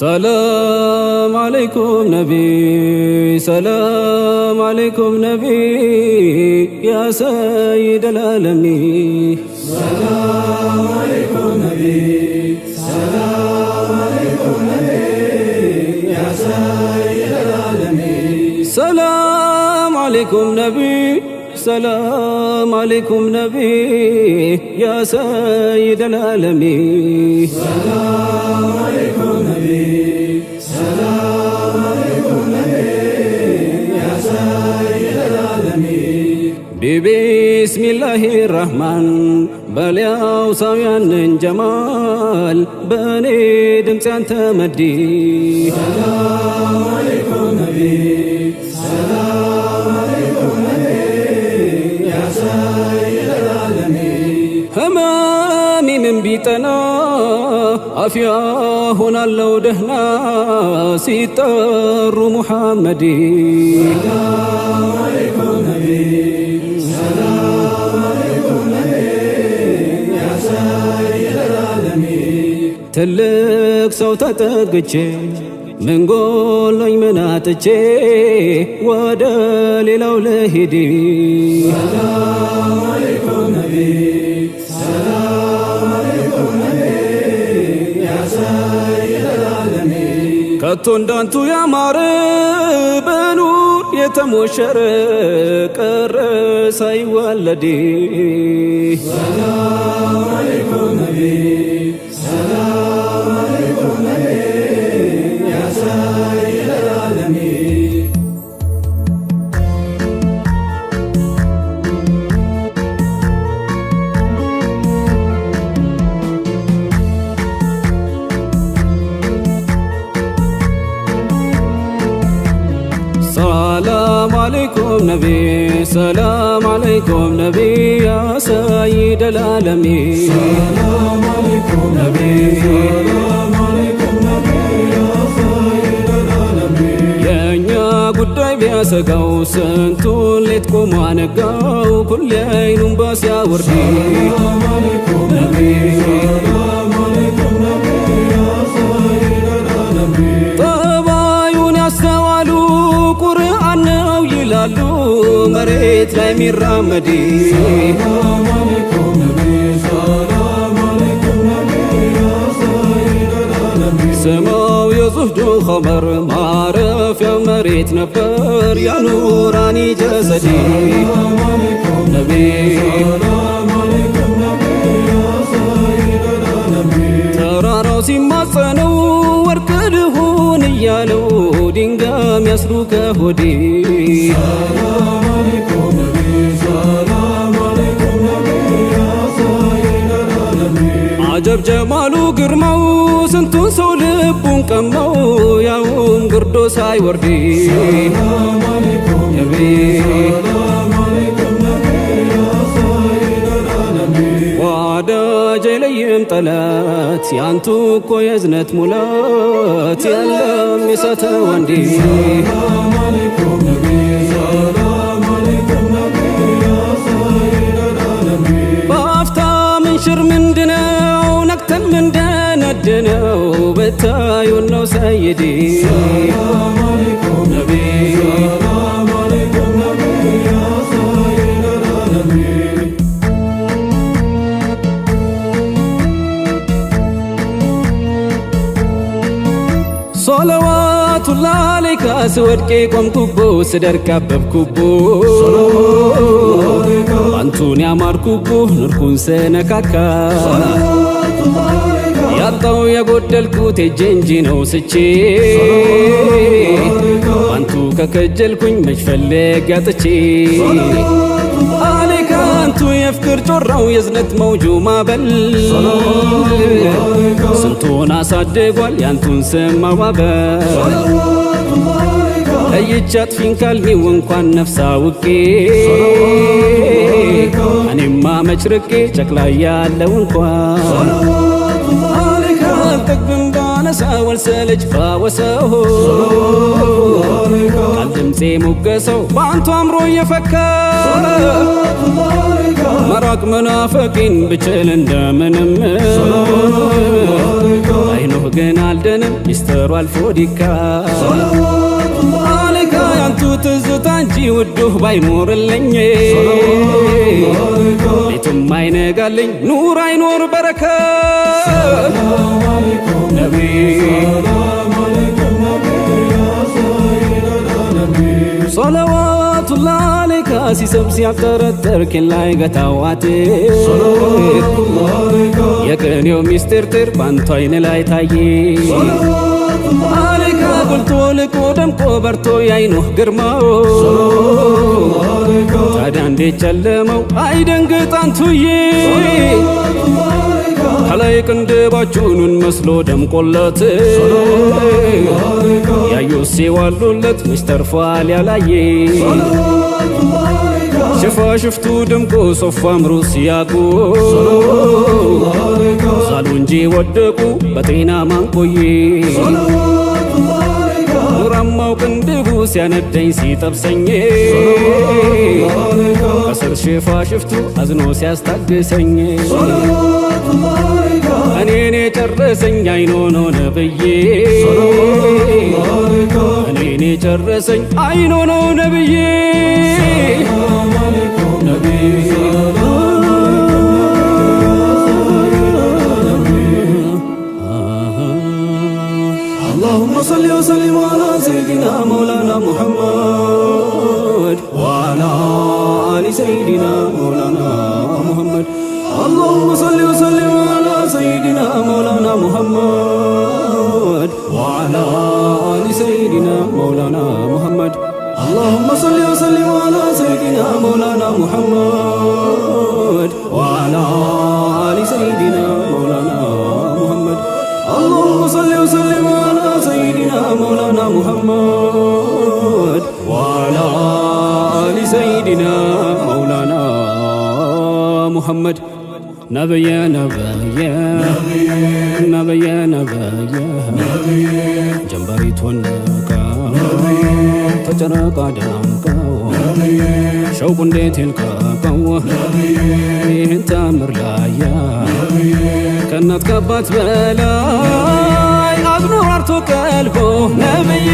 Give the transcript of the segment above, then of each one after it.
سلام عليكم نبي سلام عليكم نبي يا سيد العالمين سلام عليكم نبي سلام عليكم نبي يا سيد العالمين سلام عليكم نبي سلام عليكم نبي يا سيد العالمين سلام عليكم نبي سلام عليكم نبي يا سيد العالمين بسم الله الرحمن بلياو سويان جمال بني دمس انت مدي سلام عليكم نبي سلام عليكم نبي يا سيد العالمين همامي من بيتنا عافيا هنا لو دهنا سيطر محمدي سلام عليكم نبي سلام عليكم نبي يا سيد العالمين تلك صوت تقجي من قولي مناتجي ودالي لو لهدي سلام عليكم نبي سلام عليكم نبي يا سيد العالمين كتون دانتو يا ماربنو يتموشر كرس اي ولدي سلام عليكم نبي سلام عليكم نبي يا سيد العالمين سلام عليكم نبي سلام عليكم نبي يا سيد العالمين سلام عليكم نبي سلام عليكم نبي يا سيد العالمين يا نيا قداي بياسقاو سنتون لتكم وانقاو كل عين باس يا وردي سلام عليكم نبي سلام عليكم نبي يا سيد العالمين طبايون يستوالو قرآن ነው ይላሉ መሬት ላይ ሚራመዲ سلام عليكم نبي سلام عليكم نبي يا سيد العالمين سماو የዙህዱ ኸመር ማረፊያ መሬት ነበር ያ ኑራኒ ጀሰዲ سلام عليكم نبي سلام عليكم نبي يا سيد العالمين ተራራው ሲማጸነው ወርቅ ልሁን እያለው ድንጋይ ያስሩ ከሆዴ سلام عليكم نبي سلام عليكم نبي يا سيد العالمين አጀብ ጀማሉ ግርማው ስንቱን ሰው ልቡን ቀማው ያውም ግርዶ ሳይወርድ سلام عليكم نبي سلام عليكم نبي يا سيد العالمين ወዳጅ የለየም ጠላት ያንቱ እኮ የዝነት ሙላት የለም የሳተው አንዴ سلام عليكم نبي سلام عليكم نبي يا سيد العالمين በአፍታ ምንሽር ምንድነው ነክተን ምንደነድነው በታዩን ነው ሰይዲ سلام عليكم ነቢ سلام عليكم نبي يا سيد العالمين صلواتullah عليك ስወድቄ ቆምኩቦ ስደርቅ አበብኩቦ አንቱን ያማርኩቦ ኑርኩን ስነካካ ያጣው የጎደልኩት እጄ እንጂ ነው ስቼ አንቱ ከከጀልኩኝ መች ፈለግ ያጥቼ አለካ አንቱ የፍቅር ጮራው የዝነት መውጁ ማበል ስንቱን አሳድጓል ያንቱን ስም ማባበል ለይቻት ፊንካልኒው እንኳን ነፍሳ ውቄ እኔማ መችርቄ ጨቅላ ያለው እንኳን አለካ አልጠግብም ባለ ባነሳው አልሰለች ባወሰው ቃል ድምፄ ሞገሰው በአንቱ አምሮ እየፈካ መራቅ መናፈቂን ብችል እንደምንም አይኖህ ግን አልደንም ሚስጥሩ አልፎ ዲካ አለይካ ያንቱ ትዝታ እንጂ ውዱህ ባይኖርልኝ ቤቱም አይነጋልኝ ኑር አይኖር በረካ ነቢ ሰለዋቱላህ አለይካ ሲሰብ ሲያጠረጥር ኬላይ ገታዋት የቅኔው ሚስጥር ጥር ባንቱ አይን ላይ ታየ አለይካ ጎልቶ ልቆ ደምቆ በርቶ ያይኖህ ግርማው ታዲያ እንዴት ጨለመው አይደንግጥ አንቱዬ ከላይ ቅንድባችሁን መስሎ ደምቆለት ያዩት ሲዋሉለት ሚስተርፏል ያላየ ሽፋሽፍቱ ደምቆ ሶፋ አምሮ ሲያቁ ሳሉ እንጂ ወደቁ በጤና ማንቆዬ ኑራማው ቅንድቡ ሲያነደኝ ሲጠብሰኝ ከስር ሽፋሽፍቱ አዝኖ ሲያስታግሰኝ እኔን የጨረሰኝ አይኖ ነው ነብዬ እኔን የጨረሰኝ አይኖ ነው ነብዬ اللهم صل وسلم على سيدنا مولانا محمد وعلى آل سيدنا مولانا محمد اللهم صل وسلم على سيدنا مولانا محمد وعلى آل سيدنا مولانا محمد اللهم صل وسلم على سيدنا مولانا محمد وعلى آل سيدنا مولانا محمد اللهم صل وسلم على سيدنا مولانا محمد وعلى آل سيدنا مولانا محمد نبي نبي نبي نبي جنبري تونكا تجرق دامكا شوق እንዴት ይልቀቀው ይህን ታምር ላያ ከእናት ከአባት በላይ አዝኖ አርቶ ቀልቦ ነብዬ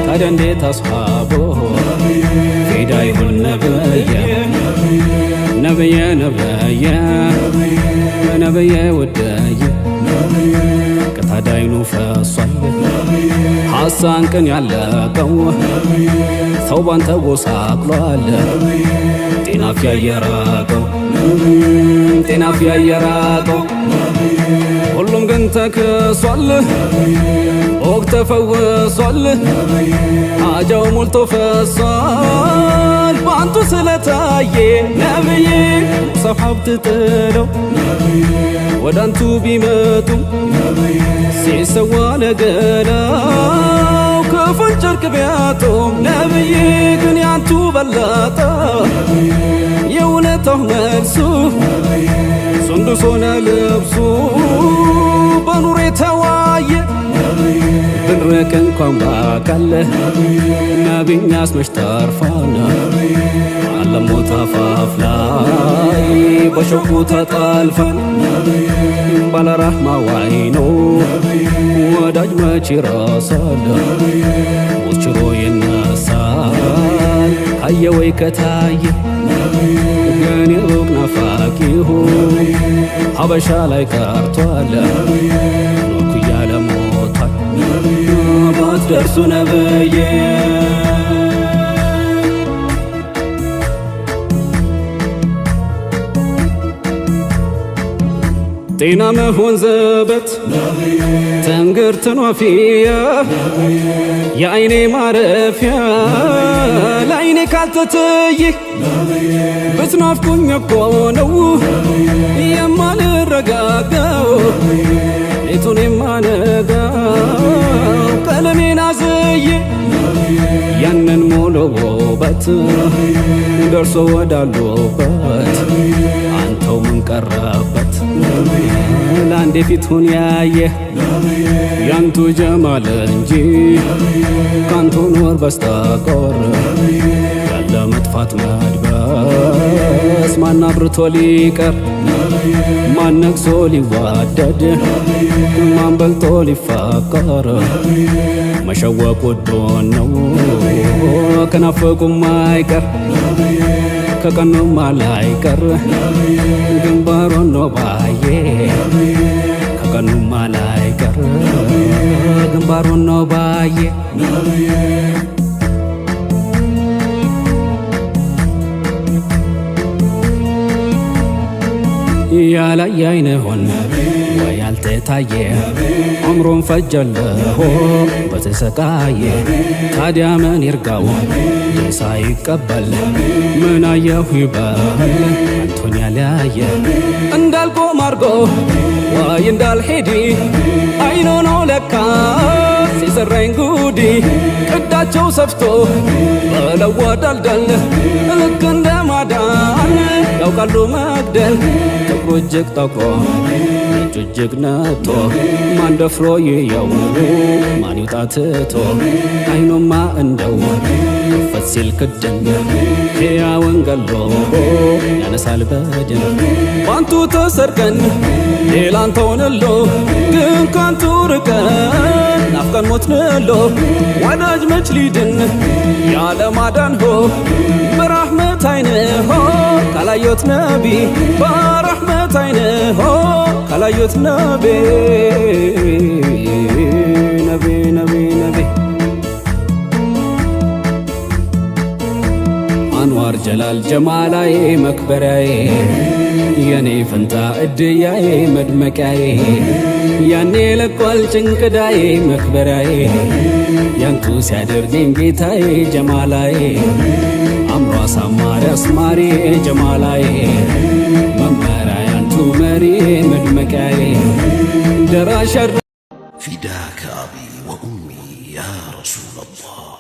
ታዲያ እንዴት አስሓቦ ፊዳ ይሁን ነብየ ነብየ ነብየ ነብየ ወደየ ከታዳይኑ ፈሷል ሐሳን ቅን ያለቀው ሰው ባንተ ጎሳቅሏል ጤና ፊያ የራቀው ጤና ፊያ የራቀው ሁሉም ግን ተክሷል ወቅ ተፈወሷል አጃው ሞልቶ ፈሷል ባንቱ ስለታየ ነብዬ ሰሓብ ትጥለው ወዳንቱ ቢመጡ ሲሰዋ ለገላው ከፈን ጨርቅ ቢያጡም ነብዬ ግን ያንቱ በለጠ የእውነታው መልሱ ሱንዱስ ሆነ ልብሱ በኑር የተዋየ ብንርቅ እንኳን ባቃለ ነቢኛስ መች ተርፋና አለሞት አፋፍ ላይ በሸቁ ተጠልፈን ባለራህማ ዋይኖ ወዳጅ መች ይረሳል ሞት ችሮ ይነሳል ካየ ወይ ከታየ ግን የሩቅ ናፋቂሁ ሀበሻ ላይ ቀርቷል ኖርኩ እያለ ሞቷል ባትደርሱ ነብዬ ጤና መሆን ዘበት ትንግርትን ወፊያ የአይኔ ማረፊያ ለአይኔ ካልተትይ ብትናፍቁኝ እኮ ነው የማልረጋጋው ሌቱን የማነጋው ቀለሜን አዝዬ ያንን ሙሉ ውበት ደርሶ ወዳሉበት አንተው ምን ቀረበት ለአንዴ ፊቱን ያየ ያንቱ ጀማል እንጂ ካንቱ ኑር በስተቀር ያለ መጥፋት መድበስ ማን አብርቶ ሊቀር ማን ነግሶ ሊዋደድ ማን በልጦ ሊፋቀር መሸወቅ ውዶን ነው ከናፈቁም አይቀር ከቀኑም አላይቀር ግንባሩን ነው ባየ ከቀኑም አላይቀር ግንባሩን ነው ባየ ያላየ አይንሆን ወይ ያልተታየ ዑምሩን ፈጀለሆ በተሰቃየ ታዲያ ምን ይርጋው ሳይቀበል ምን አየሁ ይባል አንቶን ያላየ እንዳልቆም አርጎ ወይ እንዳልሄድ አይኖ ነው ለካ ሲሰራኝ ጉዲ ቅዳቸው ሰፍቶ በለወዳልዳል ልክ እንደ ማዳን ያውቃሉ መግደል ጥቁሩ እጅግ ጠቁሮ ነጩ እጅግ ነጦ ማን ደፍሮ ይየው ማን ይውጣ ትቶ አይኖማ እንደው ከፈት ሲል ክድን ሕያውን ገሎ ያነሳል በድን ባንቱ ተሰርቀን ሌላን ተውንሎ ግን ካንቱ ርቀን ናፍቀን ሞትንሎ ወዳጅ መች ሊድን ያለ ማዳን ሆ በራህመት አይንሆ ካላዮት ነቢ በራህመት አይንሆ ካላዮት ነቢ ነቢ ነቢ ነቢ አንዋር ጀላል ጀማላዬ መክበሪያዬ የኔ ፈንታ እድያዬ መድመቂያዬ ያኔ ለቋል ጭንቅዳዬ መክበሪያዬ ያንቱ ሲያደርገኝ ጌታዬ ጀማላዬ አምሮ አሳማሪ አስማሪ ጀማላዬ መመሪያ ያንቱ መሪ መድመቂያዬ ደራሽ فداك أبي وأمي يا رسول الله